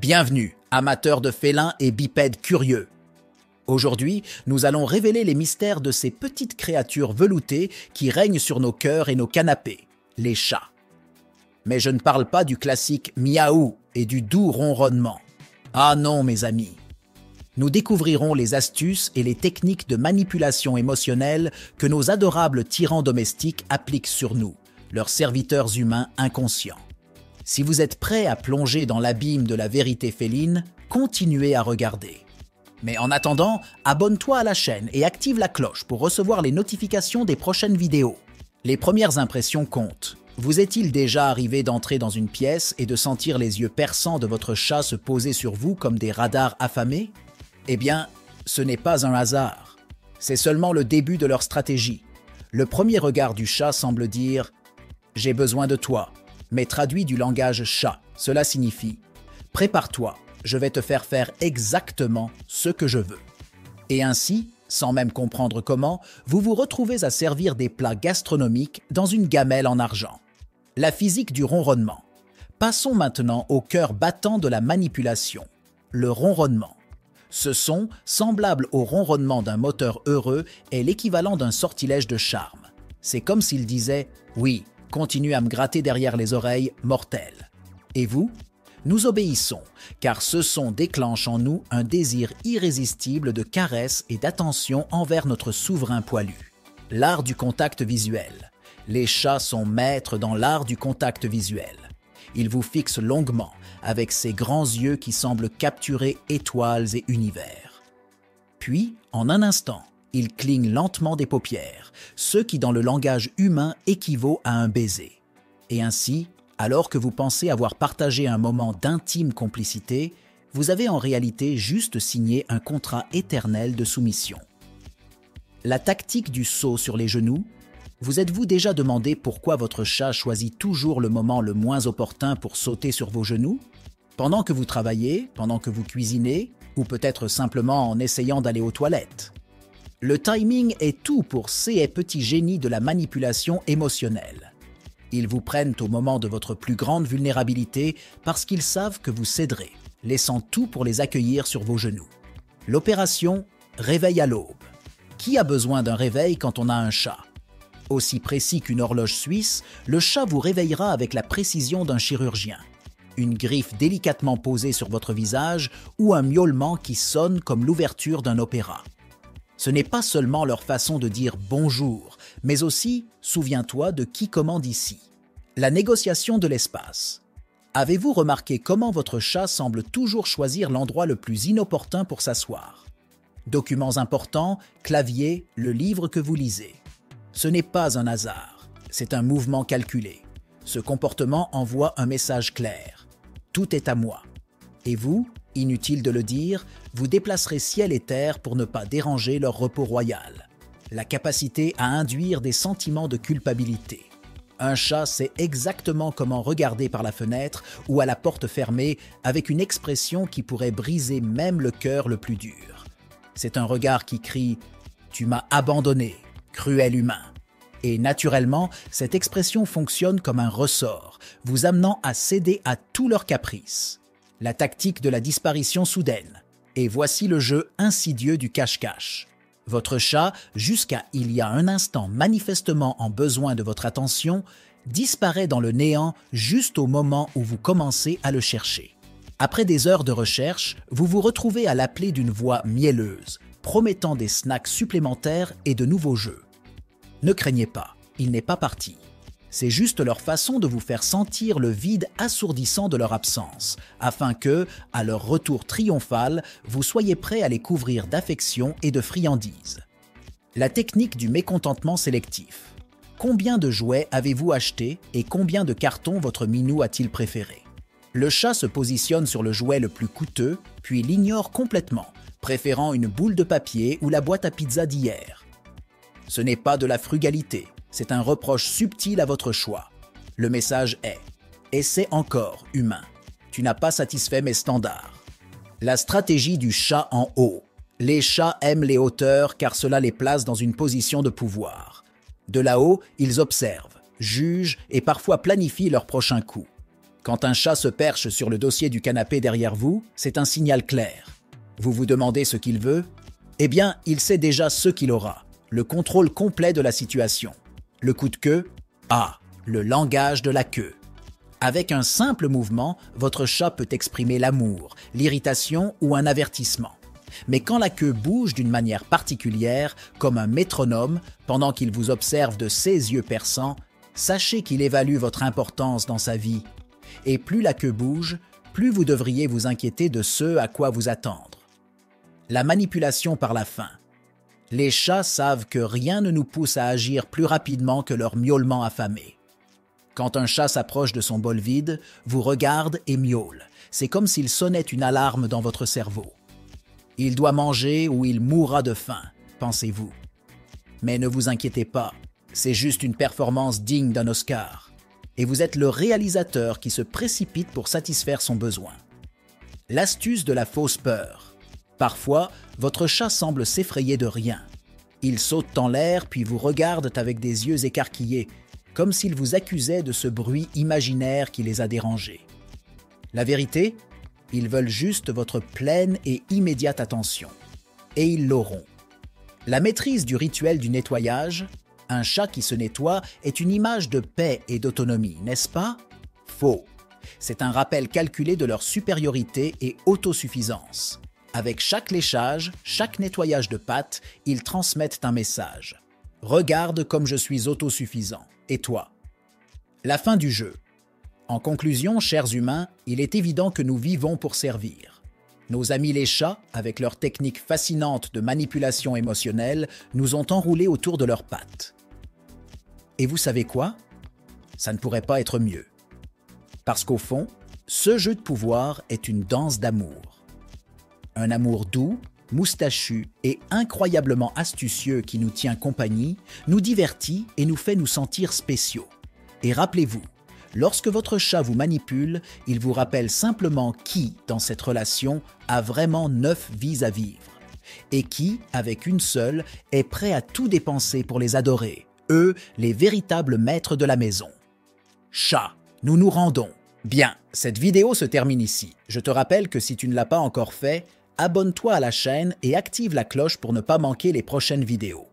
Bienvenue, amateurs de félins et bipèdes curieux. Aujourd'hui, nous allons révéler les mystères de ces petites créatures veloutées qui règnent sur nos cœurs et nos canapés, les chats. Mais je ne parle pas du classique miaou et du doux ronronnement. Ah non, mes amis. Nous découvrirons les astuces et les techniques de manipulation émotionnelle que nos adorables tyrans domestiques appliquent sur nous, leurs serviteurs humains inconscients. Si vous êtes prêts à plonger dans l'abîme de la vérité féline, continuez à regarder. Mais en attendant, abonne-toi à la chaîne et active la cloche pour recevoir les notifications des prochaines vidéos. Les premières impressions comptent. Vous est-il déjà arrivé d'entrer dans une pièce et de sentir les yeux perçants de votre chat se poser sur vous comme des radars affamés? Eh bien, ce n'est pas un hasard. C'est seulement le début de leur stratégie. Le premier regard du chat semble dire « J'ai besoin de toi », mais traduit du langage chat. Cela signifie « Prépare-toi, je vais te faire faire exactement ce que je veux ». Et ainsi, sans même comprendre comment, vous vous retrouvez à servir des plats gastronomiques dans une gamelle en argent. La physique du ronronnement. Passons maintenant au cœur battant de la manipulation, le ronronnement. Ce son, semblable au ronronnement d'un moteur heureux, est l'équivalent d'un sortilège de charme. C'est comme s'il disait « Oui, continue à me gratter derrière les oreilles, mortel ». Et vous? Nous obéissons, car ce son déclenche en nous un désir irrésistible de caresse et d'attention envers notre souverain poilu. L'art du contact visuel. Les chats sont maîtres dans l'art du contact visuel. Ils vous fixent longuement, avec ses grands yeux qui semblent capturer étoiles et univers. Puis, en un instant, ils clignent lentement des paupières, ce qui dans le langage humain équivaut à un baiser. Et ainsi, alors que vous pensez avoir partagé un moment d'intime complicité, vous avez en réalité juste signé un contrat éternel de soumission. La tactique du saut sur les genoux. Vous êtes-vous déjà demandé pourquoi votre chat choisit toujours le moment le moins opportun pour sauter sur vos genoux? Pendant que vous travaillez, pendant que vous cuisinez, ou peut-être simplement en essayant d'aller aux toilettes. Le timing est tout pour ces petits génies de la manipulation émotionnelle. Ils vous prennent au moment de votre plus grande vulnérabilité parce qu'ils savent que vous céderez, laissant tout pour les accueillir sur vos genoux. L'opération « Réveil à l'aube ». Qui a besoin d'un réveil quand on a un chat? Aussi précis qu'une horloge suisse, le chat vous réveillera avec la précision d'un chirurgien. Une griffe délicatement posée sur votre visage ou un miaulement qui sonne comme l'ouverture d'un opéra. Ce n'est pas seulement leur façon de dire « bonjour », mais aussi « souviens-toi de qui commande ici ». La négociation de l'espace. Avez-vous remarqué comment votre chat semble toujours choisir l'endroit le plus inopportun pour s'asseoir? Documents importants, clavier, le livre que vous lisez. Ce n'est pas un hasard, c'est un mouvement calculé. Ce comportement envoie un message clair. Tout est à moi. Et vous, inutile de le dire, vous déplacerez ciel et terre pour ne pas déranger leur repos royal. La capacité à induire des sentiments de culpabilité. Un chat sait exactement comment regarder par la fenêtre ou à la porte fermée avec une expression qui pourrait briser même le cœur le plus dur. C'est un regard qui crie « Tu m'as abandonné ». Cruel humain. Et naturellement, cette expression fonctionne comme un ressort, vous amenant à céder à tous leurs caprices. La tactique de la disparition soudaine. Et voici le jeu insidieux du cache-cache. Votre chat, jusqu'à il y a un instant manifestement en besoin de votre attention, disparaît dans le néant juste au moment où vous commencez à le chercher. Après des heures de recherche, vous vous retrouvez à l'appeler d'une voix mielleuse, promettant des snacks supplémentaires et de nouveaux jeux. Ne craignez pas, il n'est pas parti. C'est juste leur façon de vous faire sentir le vide assourdissant de leur absence, afin que, à leur retour triomphal, vous soyez prêts à les couvrir d'affection et de friandises. La technique du mécontentement sélectif. Combien de jouets avez-vous acheté et combien de cartons votre minou a-t-il préféré? Le chat se positionne sur le jouet le plus coûteux, puis l'ignore complètement, préférant une boule de papier ou la boîte à pizza d'hier. Ce n'est pas de la frugalité, c'est un reproche subtil à votre choix. Le message est « Essaie encore, humain. Tu n'as pas satisfait mes standards. » La stratégie du chat en haut. Les chats aiment les hauteurs car cela les place dans une position de pouvoir. De là-haut, ils observent, jugent et parfois planifient leur prochain coup. Quand un chat se perche sur le dossier du canapé derrière vous, c'est un signal clair. Vous vous demandez ce qu'il veut? Eh bien, il sait déjà ce qu'il aura. Le contrôle complet de la situation. Le coup de queue? Ah, le langage de la queue. Avec un simple mouvement, votre chat peut exprimer l'amour, l'irritation ou un avertissement. Mais quand la queue bouge d'une manière particulière, comme un métronome, pendant qu'il vous observe de ses yeux perçants, sachez qu'il évalue votre importance dans sa vie. Et plus la queue bouge, plus vous devriez vous inquiéter de ce à quoi vous attendre. La manipulation par la faim. Les chats savent que rien ne nous pousse à agir plus rapidement que leur miaulement affamé. Quand un chat s'approche de son bol vide, vous regarde et miaule. C'est comme s'il sonnait une alarme dans votre cerveau. Il doit manger ou il mourra de faim, pensez-vous. Mais ne vous inquiétez pas, c'est juste une performance digne d'un Oscar. Et vous êtes le réalisateur qui se précipite pour satisfaire son besoin. L'astuce de la fausse peur. Parfois, votre chat semble s'effrayer de rien. Il saute en l'air puis vous regarde avec des yeux écarquillés, comme s'il vous accusait de ce bruit imaginaire qui les a dérangés. La vérité? Ils veulent juste votre pleine et immédiate attention. Et ils l'auront. La maîtrise du rituel du nettoyage, un chat qui se nettoie, est une image de paix et d'autonomie, n'est-ce pas? Faux. C'est un rappel calculé de leur supériorité et autosuffisance. Avec chaque léchage, chaque nettoyage de pattes, ils transmettent un message. Regarde comme je suis autosuffisant. Et toi? La fin du jeu. En conclusion, chers humains, il est évident que nous vivons pour servir. Nos amis les chats, avec leurs techniques fascinantes de manipulation émotionnelle, nous ont enroulés autour de leurs pattes. Et vous savez quoi? Ça ne pourrait pas être mieux. Parce qu'au fond, ce jeu de pouvoir est une danse d'amour. Un amour doux, moustachu et incroyablement astucieux qui nous tient compagnie, nous divertit et nous fait nous sentir spéciaux. Et rappelez-vous, lorsque votre chat vous manipule, il vous rappelle simplement qui, dans cette relation, a vraiment 9 vies à vivre. Et qui, avec une seule, est prêt à tout dépenser pour les adorer, eux, les véritables maîtres de la maison. Chat, nous nous rendons. Bien, cette vidéo se termine ici. Je te rappelle que si tu ne l'as pas encore fait, abonne-toi à la chaîne et active la cloche pour ne pas manquer les prochaines vidéos.